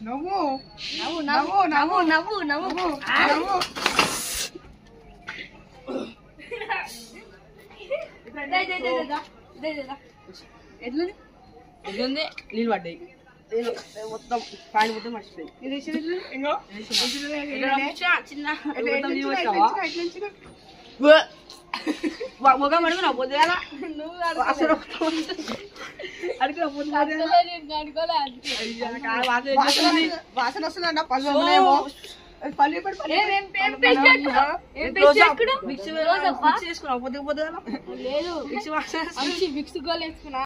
నవ్వు నవ్వు నవ్వు నవ్వు నవ్వు నవ్వు నవ్వు ఎట్లుంది నీళ్ళు పడ్డాయి మొత్తం పాయింట్ మొత్తం మర్చిపోయి చిన్న మొగ అడుగు నా పొద్దుగా అసలు వాసన వస్తుందన్న పళ్ళు మిక్సీ చేసుకున్నావు పొద్దుగా పొద్దుగా లేదు మిక్సీ గోల్ వేసుకున్నా